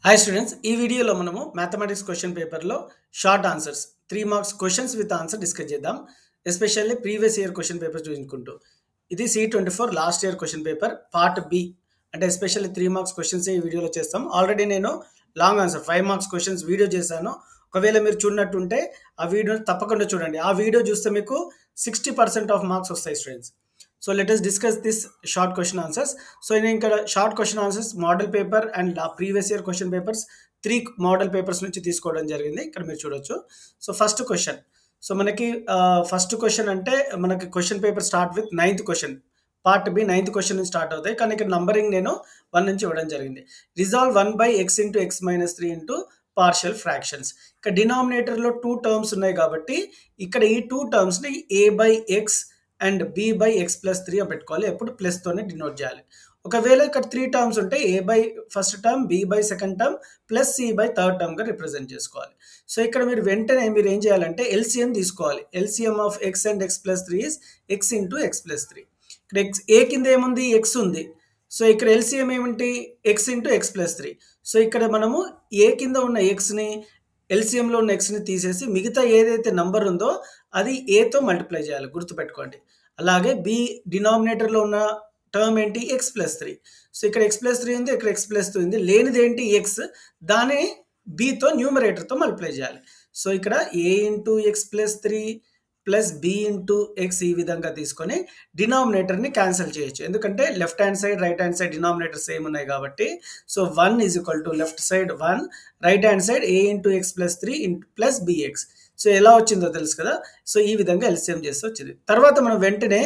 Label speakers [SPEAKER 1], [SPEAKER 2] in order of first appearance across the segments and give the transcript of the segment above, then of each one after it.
[SPEAKER 1] Hi students, ఈ వీడియోలో మనము మ్యాథమెటిక్స్ క్వశ్చన్ పేపర్లో short answers 3 marks questions with answer discuss చేద్దాం. Especially previous year question paper చూసుకుంటూ. ఇది C24 last year question paper part B. అంటే ఎస్పెషల్లీ 3 మార్క్స్ క్వశ్చన్స్ ఈ వీడియోలో చేస్తాం. ఆల్రెడీ నేను long answer 5 marks questions video చేశాను. ఒకవేళ మీరు చూడనట్టుంటే ఆ వీడియో తప్పకుండా చూడండి. ఆ వీడియో చూస్తే మీకు 60% ఆఫ్ మార్క్స్ వస్తాయి students. So let us discuss this short question answers. So నేను ఇక్కడ short question answers model paper and previous year question papers 3 model papers నుంచి తీసుకోవడం జరిగింది. ఇక్కడ మీరు చూడొచ్చు. So first question. సో మనకి ఫస్ట్ క్వశ్చన్ అంటే మనకి question paper start with 9th question. Part B 9th question నుంచి స్టార్ట్ అవుతాయి. కానీ ఇక్కడ నంబరింగ్ నేను 1 నుంచి ఇవ్వడం జరిగింది. Resolve 1/x into x minus 3 into partial fractions. ఇక్కడ డినామినేటర్లో 2 టర్మ్స్ ఉన్నాయి కాబట్టి ఇక్కడ ఈ 2 టర్మ్స్ని a/x అండ్ b/x+3 అని పెట్టుకోవాలి. ఎప్పుడు ప్లస్తోనే డినోట్ చేయాలి. ఒకవేళ ఇక్కడ 3 టర్మ్స్ ఉంటే a/, first term, b/, second term, plus c/, third టర్మ్గా రిప్రజెంట్ చేసుకోవాలి. సో ఇక్కడ మీరు వెంటనే మీరు ఏం చేయాలంటే ఎల్సిఎం తీసుకోవాలి. LCM of x and x+3 is x into x+3. ఇక్కడ ఏ కింద ఏముంది, x ఉంది. సో ఇక్కడ ఎల్సిఎం ఏమిటి, x ఇంటూ x+3. సో ఇక్కడ మనము ఏ కింద ఉన్న ఎక్స్ని, ఎల్సిఎంలో ఉన్న ఎక్స్ని తీసేసి మిగతా ఏదైతే నంబర్ ఉందో అది ఏతో మల్టిప్లై చేయాలి, గుర్తుపెట్టుకోండి. అలాగే బి డినామినేటర్లో ఉన్న టర్మ్ ఏంటి, x+3. సో ఇక్కడ x+3 ఉంది, ఇక్కడ x+2 ఉంది. లేనిది ఏంటి, ఎక్స్. దాన్ని బితో న్యూమరేటర్తో మల్టిప్లై చేయాలి. సో ఇక్కడ a into x+3 plus b into X ఈ విధంగా తీసుకొని డినామినేటర్ని క్యాన్సిల్ చేయొచ్చు. ఎందుకంటే left hand side, right hand side denominator same ఉన్నాయి కాబట్టి. So 1 is equal to left side 1, right hand side a into x+3 plus bx. So ఎలా వచ్చిందో తెలుసు కదా. సో ఈ విధంగా ఎల్సిఎం చేస్తే వచ్చింది. తర్వాత మనం వెంటనే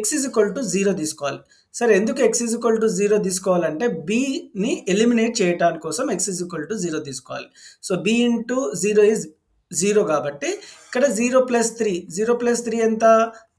[SPEAKER 1] x ఈజ్ ఈక్వల్ టు 0 తీసుకోవాలి. సరే, ఎందుకు x ఈజ్ ఈక్వల్ టు 0 తీసుకోవాలంటే bని ఎలిమినేట్ చేయడానికి కోసం x ఈజ్ ఈక్వల్ టు 0 తీసుకోవాలి. సో b ఇంటూ 0 ఈజ్ 0 కాబట్టి ఇక్కడ 0+3, 0+3 ఎంత,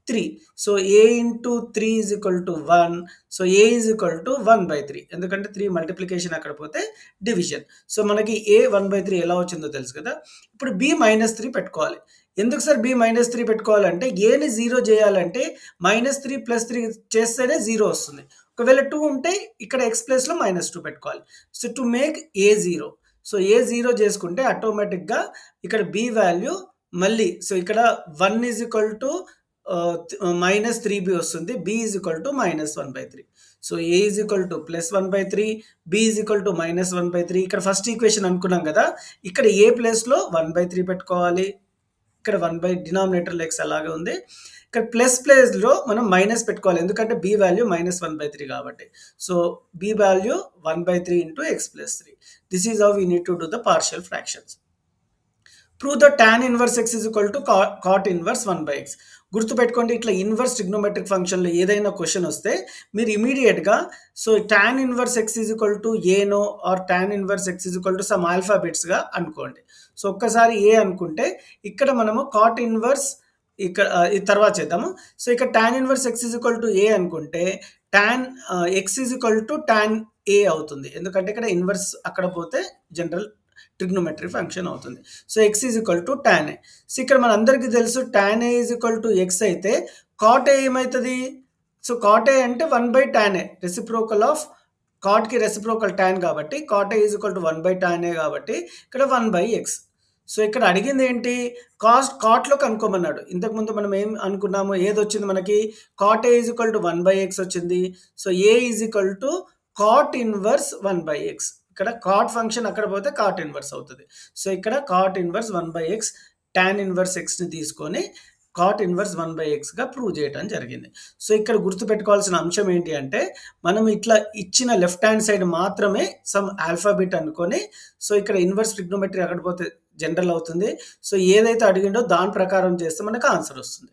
[SPEAKER 1] 3. So a into 3 is equal to 1. So a is equal to 1/3. ఎందుకంటే 3 మల్టిప్లికేషన్ అక్కడ పోతే డివిజన్. సో మనకి a 1/3 ఎలా వచ్చిందో తెలుసు కదా. ఇప్పుడు b -3 పెట్టుకోవాలి. ఎందుకు సార్ b -3 పెట్టుకోవాలంటే ఏని 0 చేయాలంటే -3 + 3 చేస్తేనే 0 వస్తుంది. ఒకవేళ 2 ఉంటే ఇక్కడ x ప్లేస్లో -2 పెట్టుకోవాలి. So to make a 0. So a 0 చేసుకుంటే ఆటోమేటిక్గా ఇక్కడ b వాల్యూ మళ్ళీ, సో ఇక్కడ 1 ఈజ్ ఈక్వల్ టు -3b వస్తుంది, b is equal to -1/3. So a is equal to +1/3, b is equal to -1/3. ఇక్కడ ఫస్ట్ ఈక్వేషన్ అనుకున్నాం కదా, ఇక్కడ ఏ ప్లేస్లో 1/3 పెట్టుకోవాలి. ఇక్కడ 1 డినామినేటర్లో x అలాగే ఉంది. ఇక్కడ ప్లస్ ప్లేస్లో మనం మైనస్ పెట్టుకోవాలి, ఎందుకంటే b వాల్యూ -1/3 కాబట్టి. So b value 1/3 into x+3. This is how we need to do the partial fractions. Prove the tan inverse x is equal to cot inverse 1/x. గుర్తుపెట్టుకోండి, ఇట్లా ఇన్వర్స్ ట్రిగ్నోమెట్రిక్ ఫంక్షన్లో ఏదైనా question వస్తే మీరు ఇమీడియట్గా so tan inverse x is equal to ఏనో or tan inverse x is equal to some ఆల్ఫాబెట్స్గా అనుకోండి. సో ఒక్కసారి ఏ అనుకుంటే ఇక్కడ మనము cot ఇన్వర్స్ ఇక్కడ ఇది తర్వాత చేద్దాము. సో ఇక్కడ tan inverse x is equal to a అనుకుంటే tan x is equal to tan a అవుతుంది. ఎందుకంటే ఇక్కడ ఇన్వర్స్ అక్కడ పోతే జనరల్ ట్రిగ్నోమెట్రీ ఫంక్షన్ అవుతుంది. So x is equal to tan a. So ఇక్కడ మన అందరికీ తెలుసు tan a is equal to x అయితే cot a ఏమవుతుంది. సో cot a అంటే 1/tan a, రెసిప్రోకల్ ఆఫ్ cotకి రెసిప్రోకల్ tan కాబట్టి cot a is equal to 1/tan a కాబట్టి ఇక్కడ 1/x. సో ఇక్కడ అడిగింది ఏంటి, కాట్లో కనుక్కోమన్నాడు. ఇంతకుముందు మనం ఏం అనుకున్నాము, ఏది వచ్చింది మనకి, cot a is equal to 1/x వచ్చింది. So a is equal to cot inverse 1/x. ఇక్కడ cot ఫంక్షన్ అక్కడ పోతే cot ఇన్వర్స్ అవుతుంది. సో ఇక్కడ cot inverse 1/x, tan inverse xని తీసుకొని cot ఇన్వర్స్ 1/xగా ప్రూవ్ చేయడం జరిగింది. సో ఇక్కడ గుర్తుపెట్టుకోవాల్సిన అంశం ఏంటి అంటే మనం ఇట్లా ఇచ్చిన లెఫ్ట్ హ్యాండ్ సైడ్ మాత్రమే సమ్ ఆల్ఫాబెట్ అనుకొని, సో ఇక్కడ ఇన్వర్స్ ట్రిగ్నోమెట్రీ అక్కడ పోతే జనరల్ అవుతుంది. సో ఏదైతే అడిగిండో దాని ప్రకారం చేస్తే మనకు ఆన్సర్ వస్తుంది.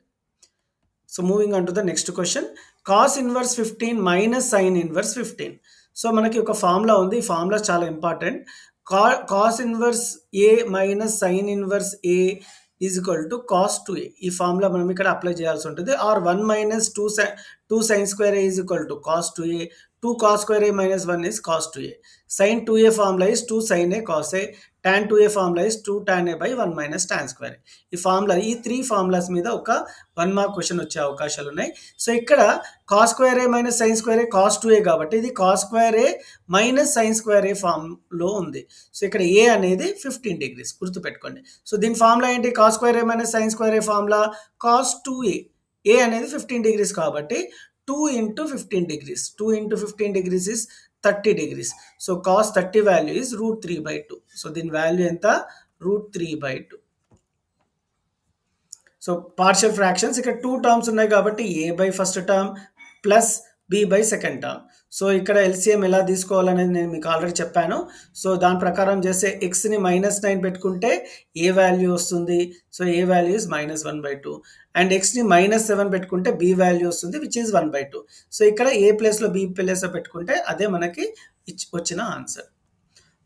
[SPEAKER 1] So moving on to the next question. cos inverse 15 minus sin inverse 15. So మనకి ఒక ఫార్ములా ఉంది. ఈ ఫార్ములా చాలా important. cos inverse a minus sin inverse a is equal to cos 2a. ఈ ఫార్ములా మనం ఇక్కడ అప్లై చేయాల్సి ఉంటుంది. Or 1 minus 2 sin square a is equal to cos 2a. 2 cos square a minus 1 is cos 2a. Sin 2a formula is 2 sin a cos a. tan 2a formula is 2 tan a by 1 minus tan square. ఈ formula ఈ 3 formulas మీద ఒక 1 mark question వచ్చే అవకాశాలు ఉన్నాయి. So ఇక్కడ cos square a minus sin square a cos 2a కాబట్టి ఇది cos square a minus sin square a ఫార్మ్లో ఉంది. సో ఇక్కడ a అనేది 15 degrees గుర్తుపెట్టుకోండి. సో దీని ఫార్ములా ఏంటి? cos square a minus sin square a formula cos 2a. a అనేది 15 degrees కాబట్టి 2 into 15 degrees. 2 into 15 degrees is 30 degrees. So cos 30 value is root 3 by 2. So దీని value ఎంత? root 3 by 2. So partial fractions ఇక్కడ 2 terms ఉన్నాయి కాబట్టి a by first term plus b by second term. So ఇక్కడ LCM ఎలా తీసుకోవాలనేది నేను మీకు ఆల్రెడీ చెప్పాను. సో దాని ప్రకారం చేస్తే ఎక్స్ని -9 పెట్టుకుంటే ఏ వాల్యూ వస్తుంది? So a value is -1/2 and ఎక్స్ని -7 పెట్టుకుంటే బి వాల్యూ వస్తుంది విచ్ ఈజ్ 1/2. సో ఇక్కడ ఏ ప్లేస్లో బి ప్లేస్లో పెట్టుకుంటే అదే మనకి వచ్చిన answer.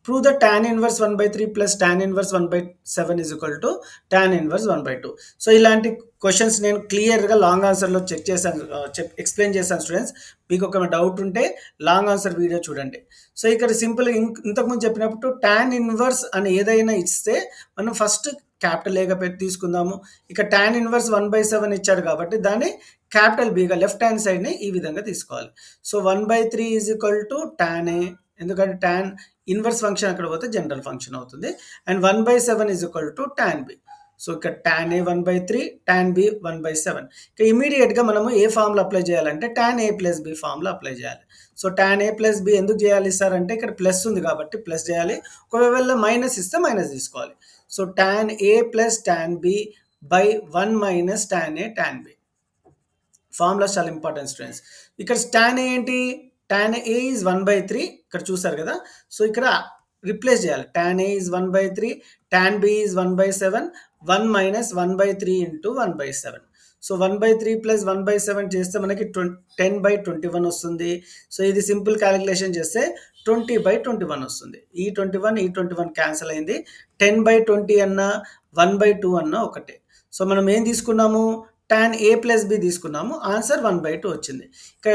[SPEAKER 1] Prove the tan inverse 1/3 plus tan inverse 1/7 is equal to tan inverse 1/2. So ఇలాంటి క్వశ్చన్స్ నేను క్లియర్గా లాంగ్ ఆన్సర్లో చెక్ చేశాను, ఎక్స్ప్లెయిన్ చేశాను స్టూడెంట్స్. మీకు ఒక డౌట్ ఉంటే లాంగ్ ఆన్సర్ వీడియో చూడండి. సో ఇక్కడ సింపుల్గా ఇంతకుముందు చెప్పినప్పుడు tan ఇన్వర్స్ అని ఏదైనా ఇస్తే మనం ఫస్ట్ క్యాపిటల్ ఏగా పెట్టి తీసుకుందాము. ఇక tan ఇన్వర్స్ 1/7 ఇచ్చాడు కాబట్టి దాన్ని క్యాపిటల్ బీగా లెఫ్ట్ హ్యాండ్ సైడ్ని ఈ విధంగా తీసుకోవాలి. So 1/3 is equal to tan ఏ, ఎందుకంటే tan ఇన్వర్స్ ఫంక్షన్ అక్కడ పోతే జనరల్ ఫంక్షన్ అవుతుంది. And 1/7 is equal to tan b. So ఇక్కడ tan a 1/3 tan b 1/7. ఇక ఇమీడియట్గా మనము ఏ ఫార్ములా అప్లై చేయాలంటే tan a plus b formula apply చేయాలి. So tan a plus b ఎందుకు చేయాలి సార్ అంటే ఇక్కడ ప్లస్ ఉంది కాబట్టి ప్లస్ చేయాలి, ఒకవేళ మైనస్ ఇస్తే మైనస్ తీసుకోవాలి. So tan a plus tan b by 1 minus tan a tan b. Formula చాలా ఇంపార్టెంట్ స్టూడెంట్స్. ఇక్కడ tan a ఏంటి? tan a is 1/3 ఇక్కడ చూసారు కదా. సో ఇక్కడ రిప్లేస్ చేయాలి. tan a is 1/3, tan b is 1/7, 1 minus 1/3 into 1/7. So 1/3 plus 1/7 చేస్తే మనకి 10/21 వస్తుంది. సో ఇది సింపుల్ క్యాలిక్యులేషన్ చేస్తే 20/21 వస్తుంది. ఈ 21 క్యాన్సిల్ అయింది. 10/20 అన్న 1/2 అన్న ఒకటే. సో మనం ఏం తీసుకున్నాము? tan a ప్లస్ b తీసుకున్నాము, ఆన్సర్ 1/2 వచ్చింది. ఇక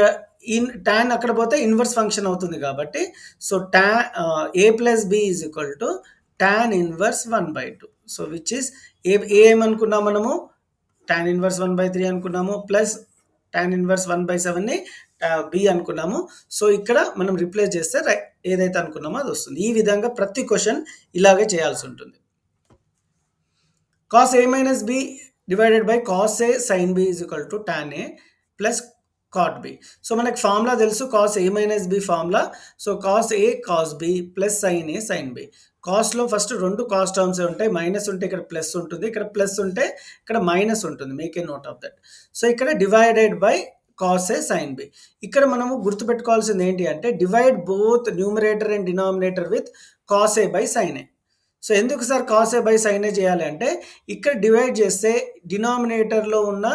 [SPEAKER 1] tan అక్కడ పోతే ఇన్వర్స్ ఫంక్షన్ అవుతుంది కాబట్టి so tan a plus b is equal to tan inverse 1/2. So which is a ఏమనుకున్నాం మనము? tan ఇన్వర్స్ 1/3 అనుకున్నాము ప్లస్ tan ఇన్వర్స్ 1/7ని b అనుకున్నాము. సో ఇక్కడ మనం రిప్లేస్ చేస్తే ఏదైతే అనుకున్నామో అది వస్తుంది. ఈ విధంగా ప్రతి క్వశ్చన్ ఇలాగే చేయాల్సి ఉంటుంది. cos a minus b divided by cos a sin b is equal to tan a plus cot b. So మనకి ఫార్ములా తెలుసు cos a minus b formula. So cos a cos b plus sin a sin b. కాస్ట్లో first 2 cos terms ఉంటాయి, minus ఉంటే ఇక్కడ plus ఉంటుంది, ఇక్కడ plus ఉంటే ఇక్కడ మైనస్ ఉంటుంది. Make a note of that. So ఇక్కడ divided by cos a sin b. ఇక్కడ మనము గుర్తుపెట్టుకోవాల్సింది ఏంటి అంటే divide both numerator and denominator with cos a by sin a. సో ఎందుకు sir cos a by sin a చేయాలి అంటే ఇక్కడ డివైడ్ చేస్తే డినామినేటర్లో ఉన్న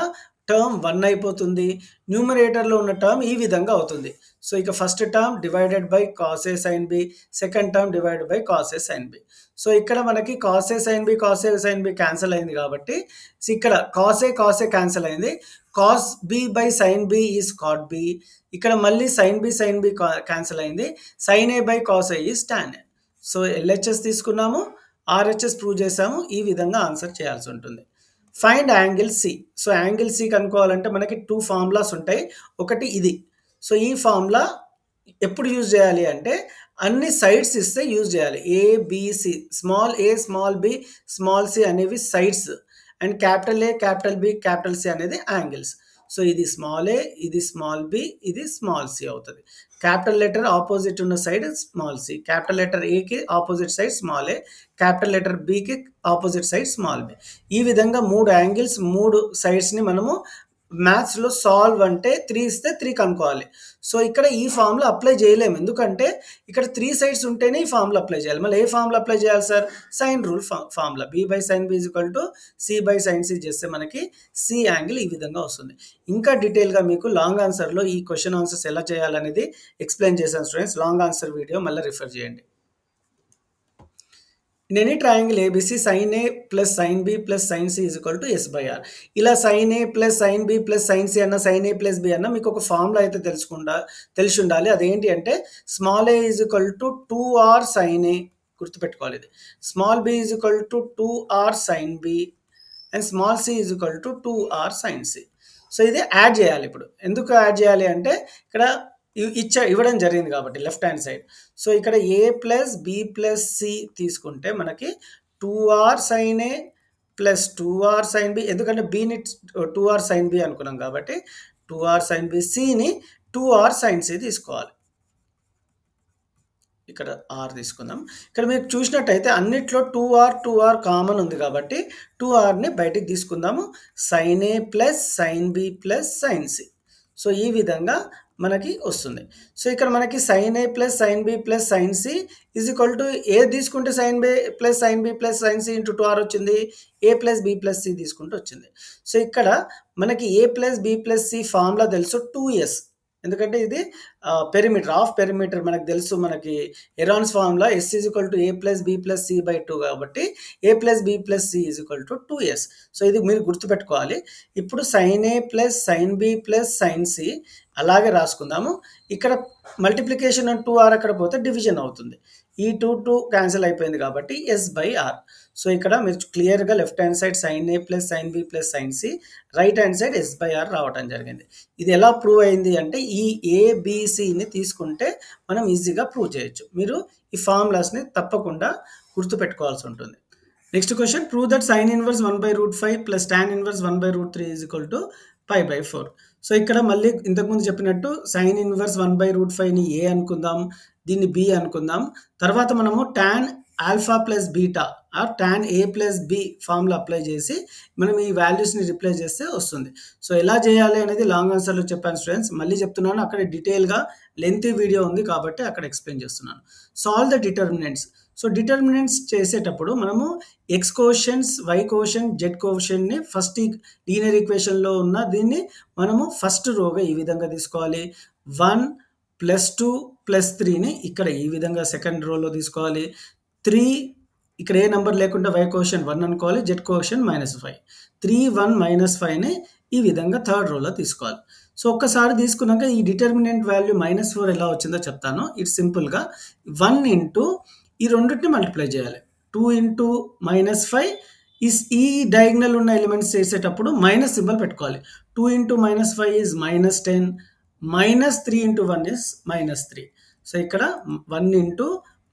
[SPEAKER 1] టర్మ్ 1 అయిపోతుంది, న్యూమరేటర్లో ఉన్న టర్మ్ ఈ విధంగా అవుతుంది. సో ఇక first term divided by cos a sin b, second term divided by cos a sin b. So ఇక్కడ మనకి cos a sin b cancel అయింది కాబట్టి ఇక్కడ cos a క్యాన్సిల్ అయింది. cos b by sin b is cot b. ఇక్కడ మళ్ళీ sin b cancel అయింది. sin a by cos a is tan a. So LHS తీసుకున్నాము, RHS ప్రూవ్ చేసాము. ఈ విధంగా ఆన్సర్ చేయాల్సి ఉంటుంది. Find angle C. So angle C కనుక్కోవాలంటే మనకి 2 ఫార్ములాస్ ఉంటాయి. ఒకటి ఇది. సో ఈ ఫార్ములా ఎప్పుడు యూజ్ చేయాలి అంటే అన్ని సైడ్స్ ఇస్తే యూజ్ చేయాలి. ABC, small a small b small c అనేవి sides and capital A capital B capital C అనేది యాంగిల్స్. సో ఇది స్మాల్ a, ఇది స్మాల్ b, ఇది స్మాల్ c అవుతుంది. క్యాపిటల్ లెటర్ ఆపోజిట్ ఉన్న side small c, capital letter ఏకి opposite side small a, capital letter బికి opposite side small b. ఈ విధంగా 3 యాంగిల్స్ 3 సైడ్స్ని మనము మ్యాథ్స్లో సాల్వ్ అంటే 3 ఇస్తే 3 కనుక్కోవాలి. సో ఇక్కడ ఈ ఫార్ములా అప్లై చేయలేము, ఎందుకంటే ఇక్కడ 3 సైడ్స్ ఉంటేనే ఈ ఫార్ములా అప్లై చేయాలి. మళ్ళీ ఏ ఫార్ములా అప్లై చేయాలి sir? Sine rule formula. b by sine B is equal to C by sine C చేస్తే మనకి సి యాంగిల్ ఈ విధంగా వస్తుంది. ఇంకా డీటెయిల్గా మీకు లాంగ్ ఆన్సర్లో ఈ క్వశ్చన్ ఆన్సర్స్ ఎలా చేయాలనేది ఎక్స్ప్లెయిన్ చేశాను స్టూడెంట్స్. లాంగ్ ఆన్సర్ వీడియో మళ్ళీ రిఫర్ చేయండి. In any triangle ABC, sin A plus sin B plus sin C is equal to S by R. ఇలా sin A plus sin B plus sin C అన్న sin A plus B అన్న మీకు ఒక formula అయితే తెలిసి ఉండాలి. అదేంటి అంటే small a is equal to 2R sin A గుర్తుపెట్టుకోవాలి ఇది. Small b is equal to 2r sin b and small c is equal to 2r sin c. So ఇది యాడ్ చేయాలి. ఇప్పుడు ఎందుకు యాడ్ చేయాలి అంటే ఇక్కడ ఇవ్వడం జరిగింది కాబట్టి లెఫ్ట్ హ్యాండ్ సైడ్. సో ఇక్కడ a plus b plus c తీసుకుంటే మనకి 2r sin a plus 2r sin b, ఎందుకంటే bని 2r sin b అనుకున్నాం కాబట్టి 2r sin b, cని 2r sin c తీసుకోవాలి. ఇక్కడ r తీసుకుందాం. ఇక్కడ మీరు చూసినట్టయితే అన్నిట్లో 2r కామన్ ఉంది కాబట్టి 2rని బయటికి తీసుకుందాము. sin a plus sin b plus sin c. So ఈ విధంగా మనకి వస్తుంది. సో ఇక్కడ మనకి sin a plus sin b plus sin c is equal to a తీసుకుంటే sin b plus sin b plus sin c into 2r వచ్చింది. a plus b plus c తీసుకుంటే వచ్చింది. సో ఇక్కడ మనకి a plus b plus c formula తెలుసు 2s, ఎందుకంటే ఇది perimeter, half perimeter మనకు తెలుసు. మనకి Heron's formula s is equal to a plus b plus c by 2 కాబట్టి a plus b plus c is equal to 2s. So ఇది మీరు గుర్తుపెట్టుకోవాలి. ఇప్పుడు sin a plus sin b plus sin c అలాగే రాసుకుందాము. ఇక్కడ మల్టిప్లికేషన్ అండ్ 2r అక్కడ పోతే division అవుతుంది. ఈ 2 క్యాన్సిల్ అయిపోయింది కాబట్టి s బై r. సో ఇక్కడ మీరు క్లియర్గా left hand side sin a plus sin b plus sin c, right hand side s by r రావటం జరిగింది. ఇది ఎలా ప్రూవ్ అయింది అంటే ఈ ABCని తీసుకుంటే మనం ఈజీగా ప్రూవ్ చేయొచ్చు. మీరు ఈ ఫార్ములాస్ని తప్పకుండా గుర్తుపెట్టుకోవాల్సి ఉంటుంది. Next question, prove that sin inverse 1/√5 plus tan inverse 1/√3 is equal to π/4. So ఇక్కడ మళ్ళీ ఇంతకుముందు చెప్పినట్టు sin ఇన్వర్స్ 1/√5ని a అనుకుందాం, దీన్ని b అనుకుందాం. తర్వాత మనము tan alpha plus beta or tan a plus b formula apply చేసి మనం ఈ వాల్యూస్ని రిప్లేస్ చేస్తే వస్తుంది. సో ఎలా చేయాలి అనేది లాంగ్ ఆన్సర్లో చెప్పాను స్టూడెంట్స్. మళ్ళీ చెప్తున్నాను, అక్కడ డీటెయిల్గా లెంతీ వీడియో ఉంది కాబట్టి అక్కడ ఎక్స్ప్లెయిన్ చేస్తున్నాను. Solve the determinants. So determinants చేసేటప్పుడు మనము x coefficients, y coefficient, z కోషన్ని ఫస్ట్ లీనియర్ ఈక్వేషన్లో ఉన్న దీన్ని మనము ఫస్ట్ రోగా ఈ విధంగా తీసుకోవాలి. 1 ప్లస్ 2 ప్లస్ 3ని ఇక్కడ ఈ విధంగా సెకండ్ రోలో తీసుకోవాలి. 3 ఇక్కడ ఏ నెంబర్ లేకుండా వై కోషన్ 1 అనుకోవాలి, జెడ్ కోషన్ -5. 3 1 -5ని ఈ విధంగా థర్డ్ రోలో తీసుకోవాలి. సో ఒక్కసారి తీసుకున్నాక ఈ డిటర్మినెంట్ వాల్యూ -4 ఎలా వచ్చిందో చెప్తాను. ఇట్స్ సింపుల్గా 1 ఇంటూ ఈ రెండింటిని మల్టిప్లై చేయాలి. 2 ఇంటూ -5 ఈ డయాగ్నల్ ఉన్న ఎలిమెంట్స్ చేసేటప్పుడు మైనస్ సింబల్ పెట్టుకోవాలి. 2 into -5 is -10, -3 into 1 is -3. So ఇక్కడ 1 ఇంటూ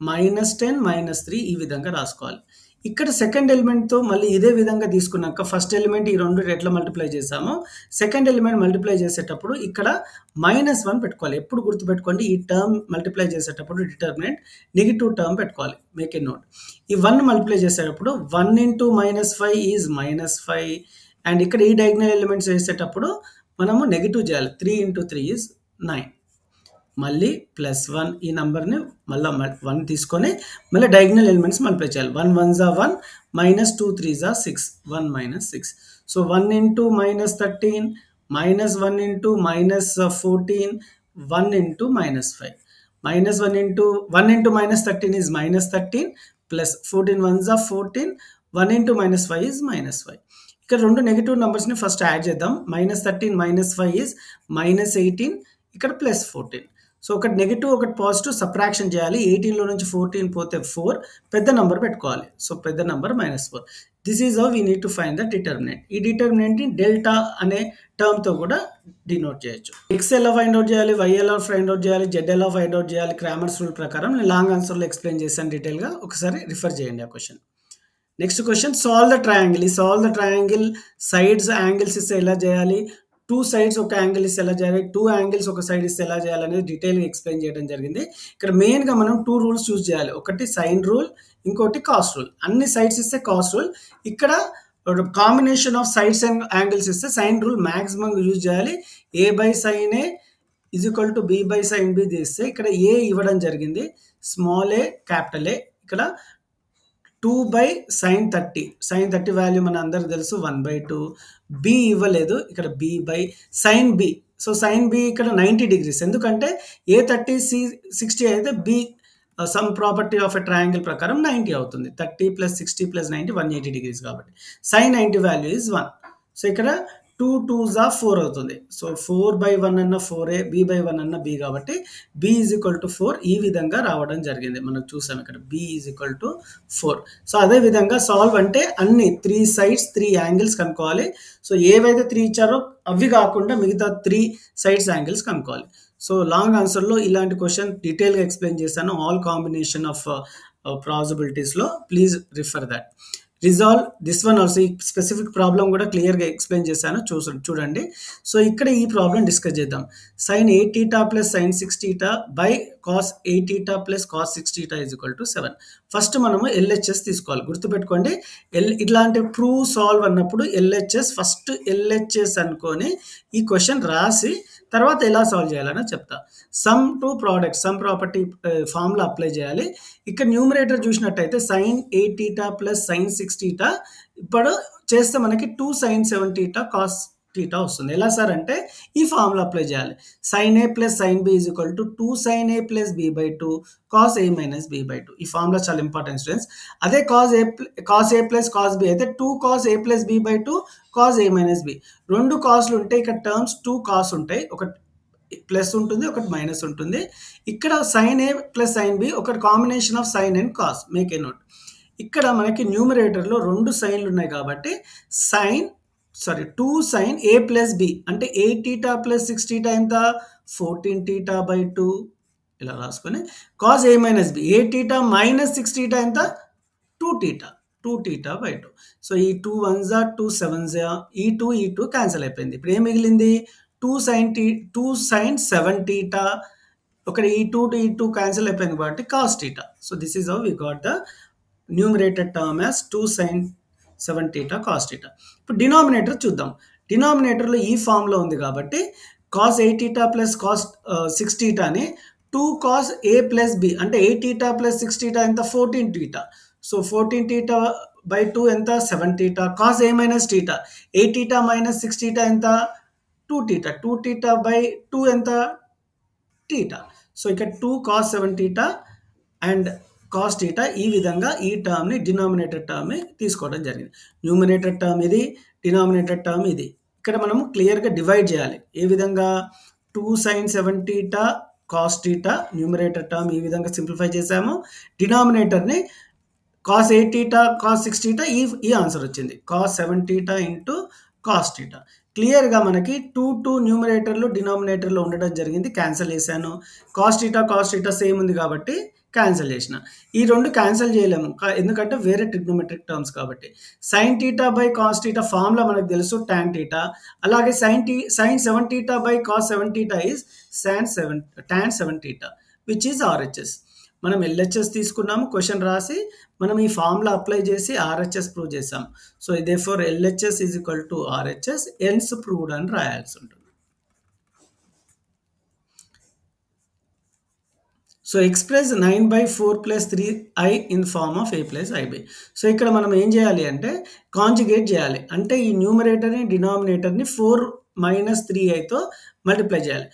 [SPEAKER 1] -10 -3 ఈ విధంగా రాసుకోవాలి. ఇక్కడ సెకండ్ ఎలిమెంట్తో మళ్ళీ ఇదే విధంగా తీసుకున్నాక ఫస్ట్ ఎలిమెంట్ ఈ రెండు ఎట్లా మల్టిప్లై చేసామో సెకండ్ ఎలిమెంట్ మల్టిప్లై చేసేటప్పుడు ఇక్కడ -1 పెట్టుకోవాలి. ఎప్పుడు గుర్తుపెట్టుకోండి, ఈ టర్మ్ మల్టిప్లై చేసేటప్పుడు డిటర్మినెంట్ నెగిటివ్ టర్మ్ పెట్టుకోవాలి. Make a note. ఈ 1 మల్టిప్లై చేసేటప్పుడు 1 ఇంటూ -5 ఈజ్ -5 అండ్ ఇక్కడ ఈ డయాగ్నల్ ఎలిమెంట్స్ వేసేటప్పుడు మనము నెగిటివ్ చేయాలి. 3 ఇంటూ 3 ఈజ్ 9. మళ్ళీ +1 ఈ నెంబర్ని మళ్ళీ 1 తీసుకొని మళ్ళీ డయాగ్నల్ ఎలిమెంట్స్ మల్టిప్లై చేయాలి. 1 1s are 1, -2 3s are 6, 1 - 6. So 1 into -13, -1 into -14, 1 into -5. -1 into -13 is -13 plus 14 1s are 14, 1 into -5 is -5. ఇక్కడ రెండు నెగిటివ్ నెంబర్స్ని ఫస్ట్ యాడ్ చేద్దాం. -13 -5 is -18, ఇక్కడ +14. సో ఒకటి నెగిటివ్ ఒకటి పాజిటివ్ సబ్ట్రాక్షన్ చేయాలి. 18లో నుంచి 14 పోతే 4, పెద్ద నెంబర్ పెట్టుకోవాలి. సో పెద్ద number -4. This is how we need to find the determinant. ఈ డిటర్మినెంట్ని డెల్టా అనే టర్మ్తో కూడా డినోట్ చేయొచ్చు. ఎక్స్ ఎలా ఫైండ్ అవుట్ చేయాలి, వై ఎలా ఫైండ్ అవుట్ చేయాలి, జెడ్ ఎలా ఫైండ్ అవుట్ చేయాలి, క్రామర్స్ రూల్ ప్రకారం నేను లాంగ్ ఆన్సర్లో ఎక్స్ప్లెయిన్ చేశాను డీటెయిల్గా. ఒకసారి రిఫర్ చేయండి ఆ question. Next question, solve the triangle. ఈ solve the triangle sides angles ఇస్తే ఎలా చేయాలి, 2 సైడ్స్ ఒక యాంగిల్ ఇస్తే ఎలా చేయాలి, 2 యాంగిల్స్ ఒక సైడ్ ఇస్తే ఎలా చేయాలి అనేది డీటెయిల్గా ఎక్స్ప్లెయిన్ చేయడం జరిగింది. ఇక్కడ మెయిన్గా మనం 2 రూల్స్ చూస్ చేయాలి. ఒకటి సైన్ రూల్, ఇంకోటి కాస్ రూల్. అన్ని సైడ్స్ ఇస్తే కాస్ రూల్, ఇక్కడ combination of sides and angles ఇస్తే సైన్ రూల్ మ్యాక్సిమం యూజ్ చేయాలి. a/sin a is equal to b/sin b తీస్తే ఇక్కడ ఏ ఇవ్వడం జరిగింది, స్మాల్ ఏ క్యాపిటల్ ఏ. ఇక్కడ 2/sin 30, sin 30 వాల్యూ మన అందరికి తెలుసు 1/2. b ఇవ్వలేదు, ఇక్కడ b/sin b. So sin b ఇక్కడ 90 degrees, ఎందుకంటే a 30 c 60 అయితే b some property of a triangle ప్రకారం 90 అవుతుంది. 30 + 60 + 90 180 degrees కాబట్టి sin 90 వాల్యూ ఈజ్ 1. సో ఇక్కడ 2 2s ఆర్ 4 అవుతుంది. సో 4/1 అన్న 4 b/1 అన్న b కాబట్టి b ఈజ్ ఈక్వల్ టు 4 ఈ విధంగా రావడం జరిగింది. మనం చూసాం ఇక్కడ b is equal to 4. So అదే విధంగా సాల్వ్ అంటే అన్ని 3 సైడ్స్ 3 యాంగిల్స్ కనుక్కోవాలి. సో ఏవైతే 3 ఇచ్చారో అవి కాకుండా మిగతా 3 సైడ్స్ యాంగిల్స్ కనుక్కోవాలి. సో లాంగ్ ఆన్సర్లో ఇలాంటి క్వశ్చన్ డీటెయిల్గా ఎక్స్ప్లెయిన్ చేశాను. ఆల్ కాంబినేషన్ ఆఫ్ ప్రాసిబిలిటీస్లో please refer that. Resolve this one also, ఈ స్పెసిఫిక్ ప్రాబ్లం కూడా క్లియర్గా ఎక్స్ప్లెయిన్ చేశాను, చూడండి. సో ఇక్కడ ఈ ప్రాబ్లం డిస్కస్ చేద్దాం. Sine 8θ plus sine 6θ by cos 8θ plus cos 6θ is equal to 7. First మనము ఎల్హెచ్ఎస్ తీసుకోవాలి. గుర్తుపెట్టుకోండి, ఇట్లాంటి ప్రూవ్ సాల్వ్ అన్నప్పుడు ఎల్హెచ్ఎస్ ఫస్ట్ ఎల్హెచ్ఎస్ అనుకొని ఈ క్వశ్చన్ రాసి తర్వాత ఎలా సాల్వ్ చేయాలని చెప్తా. Some to product some property formula apply చేయాలి. ఇక్కడ న్యూమరేటర్ చూసినట్టయితే సైన్ 8θ ప్లస్ సైన్ 6θ ఇప్పుడు చేస్తే మనకి 2 సైన్ 7θ కాస్ థీటా వస్తుంది. ఎలా సార్ అంటే ఈ ఫార్ములా అప్లై చేయాలి. Sine A plus sine B is equal to 2 sine A plus B by 2 cos A minus B by 2. ఈ ఫార్ములా చాలా ఇంపార్టెంట్ స్టూడెంట్స్. అదే cos A plus cos B అయితే 2 cos A plus B by 2 cos A minus B. రెండు కాస్లు ఉంటాయి, ఇక్కడ terms 2 cos ఉంటాయి, ఒకటి ప్లస్ ఉంటుంది ఒకటి మైనస్ ఉంటుంది. ఇక్కడ sine A plus sine B ఒకటి combination of sine and cos. Make a note. ఇక్కడ మనకి న్యూమరేటర్లో రెండు సైన్లు ఉన్నాయి కాబట్టి sine 2 sine A plus B అంటే 8θ ప్లస్ 6θ ఎంత 14θ బై 2 ఇలా రాసుకొని cos A minus B 8θ minus 6θ ఎంత 2θ బై 2. సో ఈ 2 1s 2 7s ఈ 2 క్యాన్సిల్ అయిపోయింది. ఇప్పుడు ఏం మిగిలింది 2 సైన్ 7θ. ఒకటి ఈ 2 క్యాన్సిల్ అయిపోయింది కాబట్టి cos theta. So this is how we got the numerator term as 2 sine 7θ cos theta. ఇప్పుడు డినామినేటర్ చూద్దాం. డినామినేటర్లో ఈ ఫామ్లో ఉంది కాబట్టి కాస్ 8θ ప్లస్ కాస్ 6θ అని 2 కాస్ ఏ ప్లస్ బి అంటే 8θ ప్లస్ 6θ ఎంత 14θ. సో 14θ బై 2 ఎంత 7θ. Cos A minus theta 8θ minus 6θ ఎంత 2θ బై 2 ఎంత థీటా. సో ఇక్కడ 2 కాస్ 7θ అండ్ కాస్ థీటా ఈ విధంగా ఈ టర్మ్ని డినామినేటర్ టర్మ్ని తీసుకోవడం జరిగింది. న్యూమినేటర్ టర్మ్ ఇది, డినామినేటర్ టర్మ్ ఇది. ఇక్కడ మనము క్లియర్గా డివైడ్ చేయాలి. ఏ విధంగా 2 sine 7θ cos theta numerator term ఈ విధంగా సింప్లిఫై చేసాము. డినామినేటర్ని కాస్ 8θ కాస్ 6θ ఈ ఆన్సర్ వచ్చింది. Cos 7θ into cos theta. క్లియర్గా మనకి 2 న్యూమరేటర్లు డినామినేటర్లో ఉండడం జరిగింది. క్యాన్సిల్ చేశాను. కాస్ థీటా సేమ్ ఉంది కాబట్టి క్యాన్సిల్ చేసిన. ఈ రెండు క్యాన్సిల్ చేయలేము ఎందుకంటే వేరే ట్రిగ్నోమెట్రిక్ టర్మ్స్ కాబట్టి. Sine theta by cos theta formula మనకు తెలుసు టాన్ థీటా. అలాగే sine 7θ by cos 7θ is tan 7θ which is RHS. మనం ఎల్హెచ్ఎస్ తీసుకున్నాము, క్వశ్చన్ రాసి మనం ఈ ఫార్ములా అప్లై చేసి ఆర్హెచ్ఎస్ ప్రూవ్ చేసాం. సో ఇదే for LHS is equal to RHS hence proved అని రాయాల్సి ఉంటుంది. So express 9/4 plus 3i in form of a plus ib. So ఇక్కడ మనం ఏం చేయాలి అంటే కాంజుగేట్ చేయాలి. అంటే ఈ న్యూమరేటర్ని డినామినేటర్ని 4 మైనస్ 3iతో మల్టిప్లై చేయాలి.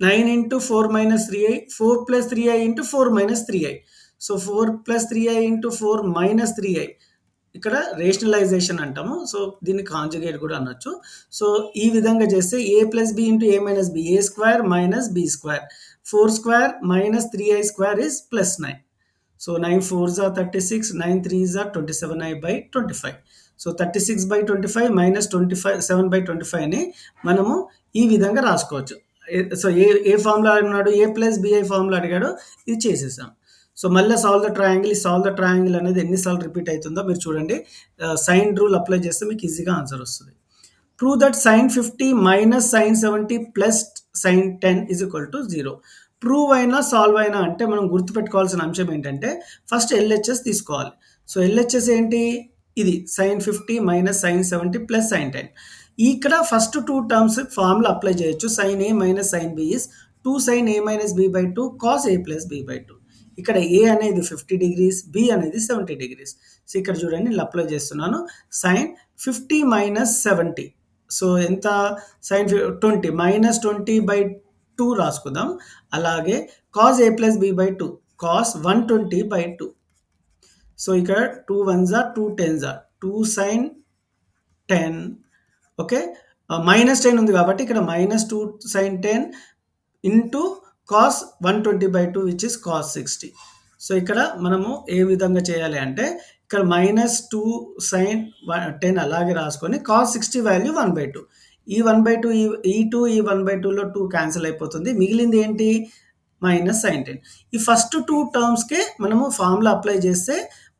[SPEAKER 1] 9 into 4 minus 3i 4 plus 3i into 4 minus 3i. So 4 plus 3i into 4 minus 3i ఇక్కడ రేషనలైజేషన్ అంటాము. సో దీన్ని కాంజుగేట్ కూడా అనొచ్చు. సో ఈ విధంగా చేస్తే a plus B into a minus B a square minus b square 4 square minus 3i square is plus 9. So 9 4s are 36, 9 3s are 27i by 25. So 36/25 minus 27/25ని మనము ఈ విధంగా రాసుకోవచ్చు. సో ఏ ఫార్ములా అన్నాడు a ప్లస్ బిఐ ఫార్ములా అడిగాడు, ఇది చేసేసాం. సో మళ్ళీ సాల్వ్ ద ట్రయాంగిల్. ఈ సాల్వ్ ద ట్రయాంగిల్ అనేది ఎన్నిసార్లు రిపీట్ అవుతుందో మీరు చూడండి. సైన్ రూల్ అప్లై చేస్తే మీకు ఈజీగా ఆన్సర్ వస్తుంది. Prove that sine 50 minus sine 70 plus sine 10 is equal to 0. Prove అయినా సాల్వ్ అయినా అంటే మనం గుర్తుపెట్టుకోవాల్సిన అంశం ఏంటంటే ఫస్ట్ ఎల్హెచ్ఎస్ తీసుకోవాలి. సో ఎల్హెచ్ఎస్ ఏంటి, ఇది sine 50 minus sine 70 plus sine 10. ఇక్కడ ఫస్ట్ 2 టర్మ్స్ ఫార్ములా అప్లై చేయొచ్చు. Sine A minus sine B is 2 sine A minus B by 2 cos A plus B by 2. ఇక్కడ ఏ అనేది 50 డిగ్రీస్, బి అనేది 70 degrees. So ఇక్కడ చూడండి నేను అప్లై చేస్తున్నాను. సైన్ 50 మైనస్ 70 సో ఎంత సైన్ 20 మైనస్ 20/2 రాసుకుందాం. అలాగే cos A plus B by 2 cos 120/2. So ఇక్కడ 2 1s are 2 10s are 2 sign 10 okay -10 ఉంది కాబట్టి ఇక్కడ -2 sin 10 into cos 120/2 which is cos 60. So ఇక్కడ మనము ఏ విధంగా చేయాలి అంటే ఇక్కడ -2 sin 10 అలాగే రాసుకొని cos 60 వాల్యూ 1/2. ఈ 1/2 ఈ 2 ఈ 1/2లో 2 క్యాన్సిల్ అయిపోతుంది. మిగిలింది ఏంటి? Minus sin 10. ఈ ఫస్ట్ 2 టర్మ్స్‌కే మనము ఫార్ములా అప్లై చేస్తే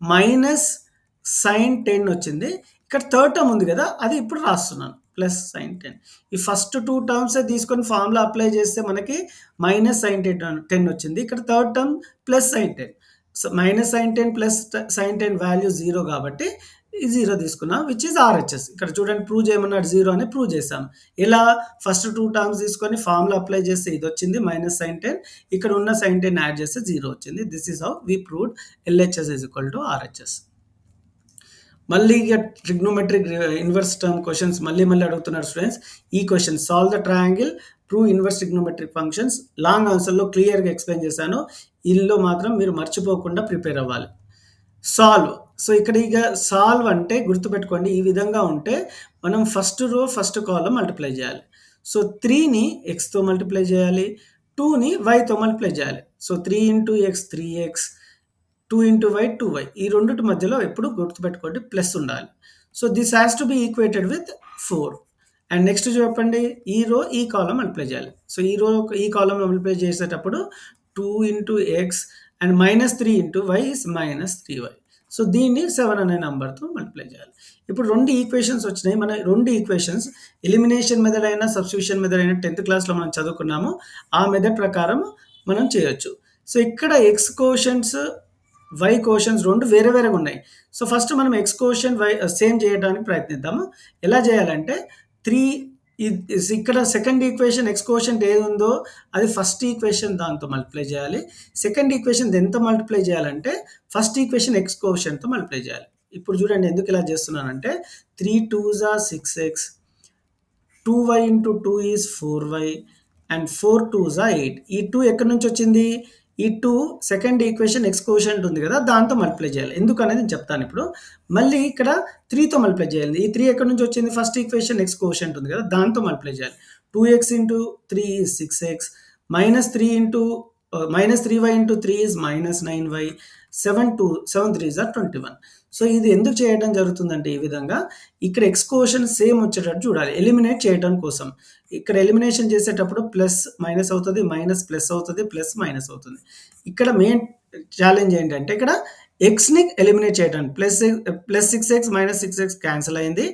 [SPEAKER 1] -sin 10 వచ్చింది. ఇక్కడ థర్డ్ టర్మ్ ఉంది కదా, అది ఇప్పుడు రాస్తున్నాను ప్లస్ sin 10. ఈ ఫస్ట్ 2 టర్మ్స్ తీసుకొని ఫార్ములా అప్లై చేస్తే మనకి -sin 10 వచ్చింది. ఇక్కడ third term plus sin 10. So -sin 10 plus sin 10 value 0 కాబట్టి ఈ 0 తీసుకున్నాం విచ్ ఈజ్ RHS. ఇక్కడ చూడండి ప్రూవ్ చేయమన్నాడు, 0 అని ప్రూవ్ చేసాం. ఇలా ఫస్ట్ 2 టర్మ్స్ తీసుకొని ఫార్ములా అప్లై చేస్తే ఇది వచ్చింది -sin 10. ఇక్కడ ఉన్న sin 10 యాడ్ చేస్తే 0 వచ్చింది. This is how we proved LHS is equal to RHS. మళ్ళీ ఇక ట్రిగ్నోమెట్రిక్ ఇన్వర్స్ టర్మ్ క్వశ్చన్స్ మళ్ళీ అడుగుతున్నారు స్టూడెంట్స్. ఈ question solve the triangle, prove inverse trigonometric functions. Long ఆన్సర్లో క్లియర్గా ఎక్స్ప్లెయిన్ చేశాను. ఇల్లు మాత్రం మీరు మర్చిపోకుండా ప్రిపేర్ అవ్వాలి. సాల్వ్. సో ఇక్కడ ఇక సాల్వ్ అంటే గుర్తుపెట్టుకోండి, ఈ విధంగా ఉంటే మనం first row first column multiply చేయాలి. సో 3ని xతో మల్టిప్లై చేయాలి, 2ని yతో మల్టిప్లై చేయాలి. So 3 into x 3x, 2 into y 2y. ఈ రెండింటి మధ్యలో ఎప్పుడు గుర్తుపెట్టుకోండి ప్లస్ ఉండాలి. So this has to be equated with 4. And next చెప్పండి, ఈ రో ఈ కాలం మల్టిప్లై చేయాలి. సో ఈ రో ఈ కాలం మల్టిప్లై చేసేటప్పుడు 2 into x and -3 into y is -3y. So దీన్ని 7 అనే నెంబర్తో మల్టిప్లై చేయాలి. ఇప్పుడు 2 ఈక్వేషన్స్ వచ్చినాయి. మన 2 ఈక్వేషన్స్ ఎలిమినేషన్ మెథడ్ అయినా సబ్స్టిట్యూషన్ మెథడ్ అయినా 10th క్లాస్లో మనం చదువుకున్నాము. ఆ మెథడ్ ప్రకారం మనం చేయొచ్చు. సో ఇక్కడ ఎక్స్ కోషన్స్ వై కోషన్స్ 2 వేరే వేరేగా ఉన్నాయి. సో ఫస్ట్ మనం ఎక్స్ కోషన్ వై సేమ్ చేయడానికి ప్రయత్నిద్దాము. ఎలా చేయాలంటే 3 ఇక్కడ సెకండ్ ఈక్వేషన్ ఎక్స్ కోషంట్ ఏది ఉందో అది ఫస్ట్ ఈక్వేషన్ దాంతో మల్టిప్లై చేయాలి. సెకండ్ ఈక్వేషన్ ఎంత మల్టిప్లై చేయాలంటే ఫస్ట్ ఈక్వేషన్ ఎక్స్ కోషంట్తో మల్టిప్లై చేయాలి. ఇప్పుడు చూడండి ఎందుకు ఇలా చేస్తున్నానంటే 3 2s are 6x, 2y into 2 is 4y and 4 2s are 8. ఈ 2 ఎక్కడి నుంచి వచ్చింది? ఈ 2 సెకండ్ ఈక్వేషన్ ఎక్స్ కోషంట్ ఉంది కదా, దాంతో మల్టిప్లై చేయాలి. ఎందుకు అనేది నేను చెప్తాను ఇప్పుడు. మళ్ళీ ఇక్కడ 3తో మల్టిప్లై చేయాలి. ఈ 3 ఎక్కడి నుంచి వచ్చింది? ఫస్ట్ ఈక్వేషన్ ఎక్స్ కోషంట్ ఉంది కదా, దాంతో మల్టిప్లై చేయాలి. 2x into 3 is 6x, -3y into 3 is -9y, 7 3s are 21. So ఇది ఎందుకు చేయడం జరుగుతుందంటే ఈ విధంగా ఇక్కడ ఎక్స్ కోషన్ సేమ్ వచ్చేటట్టు చూడాలి, ఎలిమినేట్ చేయడం కోసం. ఇక్కడ ఎలిమినేషన్ చేసేటప్పుడు ప్లస్ మైనస్ అవుతుంది, మైనస్ ప్లస్ అవుతుంది, ప్లస్ మైనస్ అవుతుంది. ఇక్కడ మెయిన్ ఛాలెంజ్ ఏంటంటే ఇక్కడ ఎక్స్ని ఎలిమినేట్ చేయడానికి ప్లస్ 6x -6x క్యాన్సిల్ అయింది,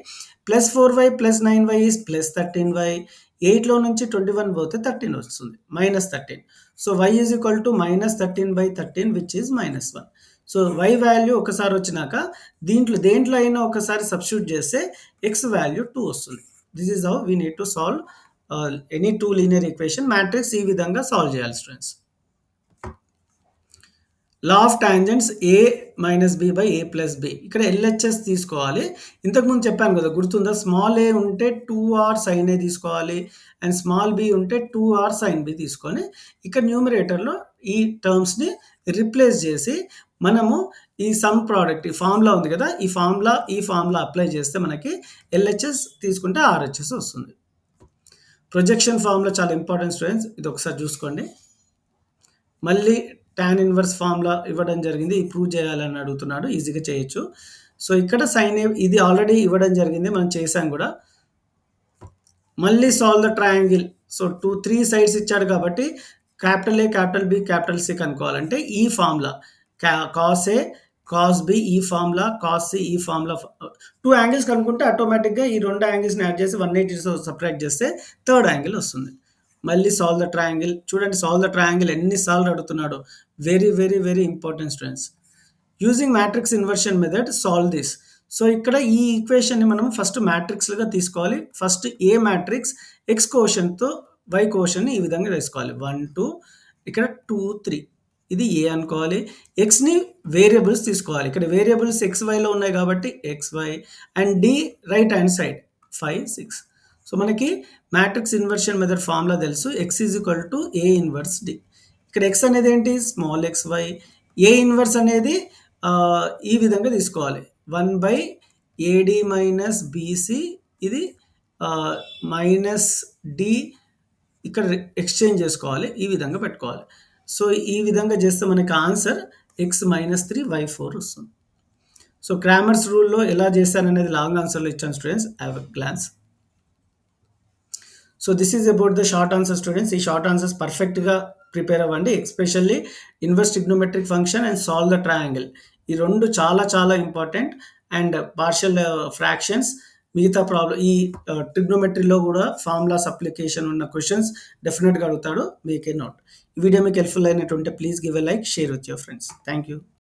[SPEAKER 1] plus 4y plus 9y is plus 13y. 8లో నుంచి 21 పోతే 13 వస్తుంది, -13. So y is equal to -13/13 which is -1. So y value ఒకసారి వచ్చినాక దేంట్లో అయినా ఒకసారి సబ్స్టిట్యూట్ చేస్తే x వాల్యూ 2 వస్తుంది. This is how we need to solve any 2 linear equation. Matrix ఈ విధంగా సాల్వ్ చేయాలి students. Law of tangents a - b/a + b. ఇక్కడ LHS తీసుకోవాలి. ఇంతకుముందు చెప్పాను కదా, గుర్తుందా? స్మాల్ a ఉంటే 2r sin a తీసుకోవాలి అండ్ స్మాల్ b ఉంటే 2r sin b తీసుకొని ఇక్కడ న్యూమరేటర్లో ఈ టర్మ్స్ని రిప్లేస్ చేసి మనము ఈ సమ్ ప్రోడక్ట్ ఈ ఫార్ములా ఉంది కదా, ఈ ఫార్ములా అప్లై చేస్తే మనకి LHS తీసుకుంటే RHS వస్తుంది. ప్రొజెక్షన్ ఫార్ములా చాలా ఇంపార్టెంట్ స్టూడెంట్స్, ఇది ఒకసారి చూసుకోండి. మళ్ళీ టాన్ ఇన్వర్స్ ఫార్ములా ఇవ్వడం జరిగింది, ప్రూవ్ చేయాలని అడుగుతున్నాడు, ఈజీగా చేయొచ్చు. సో ఇక్కడ సైన్ ఏ ఇది ఆల్రెడీ ఇవ్వడం జరిగింది, మనం చేసాం కూడా. మళ్ళీ solve the triangle. So 3 sides ఇచ్చాడు కాబట్టి capital A capital B capital C కనుక్కోవాలంటే ఈ formula cos A cos B ఈ ఫార్ములా, కాస్ C ఈ ఫార్ములా. 2 యాంగిల్స్ కనుక్కుంటే ఆటోమేటిక్గా ఈ 2 యాంగిల్స్ని యాడ్ చేసి 180 సబ్ట్రాక్ట్ చేస్తే థర్డ్ యాంగిల్ వస్తుంది. మళ్ళీ సాల్వ్ ద ట్రయాంగిల్. చూడండి సాల్వ్ ద ట్రయాంగిల్ ఎన్నిసార్లు అడుగుతున్నాడు. Very very very important students. Using matrix inversion method solve this. So ఇక్కడ ఈ ఈక్వేషన్ని మనం ఫస్ట్ మ్యాట్రిక్స్లుగా తీసుకోవాలి. ఫస్ట్ ఏ మ్యాట్రిక్స్ ఎక్స్ కోషన్తో వై కోషన్ని ఈ విధంగా వేసుకోవాలి. 1 2 ఇక్కడ 2 3 ఇది ఏ అనుకోవాలి. ఎక్స్ని వేరియబుల్స్ తీసుకోవాలి. ఇక్కడ వేరియబుల్స్ XYలో ఉన్నాయి కాబట్టి XY and D right hand side 5 6. So మనకి మ్యాట్రిక్స్ ఇన్వర్షన్ మెథడ్ ఫార్ములా తెలుసు, x is equal to A inverse D. ఇక్కడ x అనేది ఏంటి? Small xy. A ఇన్వర్స్ అనేది ఈ విధంగా తీసుకోవాలి, 1/AD - BC. ఇది మైనస్ డి ఇక్కడ ఎక్స్చేంజ్ చేసుకోవాలి. ఈ విధంగా పెట్టుకోవాలి. సో ఈ విధంగా చేస్తే మనకి ఆన్సర్ ఎక్స్ మైనస్ 3 y4 వస్తుంది. సో క్రామర్స్ రూల్లో ఎలా చేశారనేది లాంగ్ ఆన్సర్లో ఇచ్చాను students. Have a glance. So this is about the short answer students. ఈ షార్ట్ ఆన్సర్స్ పర్ఫెక్ట్గా ప్రిపేర్ అవ్వండి. Especially inverse trigonometric function and solve the triangle. ఈ రెండు చాలా చాలా ఇంపార్టెంట్. అండ్ పార్షియల్ ఫ్రాక్షన్స్, మిగతా ప్రాబ్లం ఈ ట్రిగ్నోమెట్రీలో కూడా ఫార్ములాస్ అప్లికేషన్ ఉన్న క్వశ్చన్స్ డెఫినెట్గా అడుగుతాడు. Make a note. ఈ వీడియో మీకు హెల్ప్ఫుల్ అయినట్టుంటే please give a like, share with your friends. Thank you.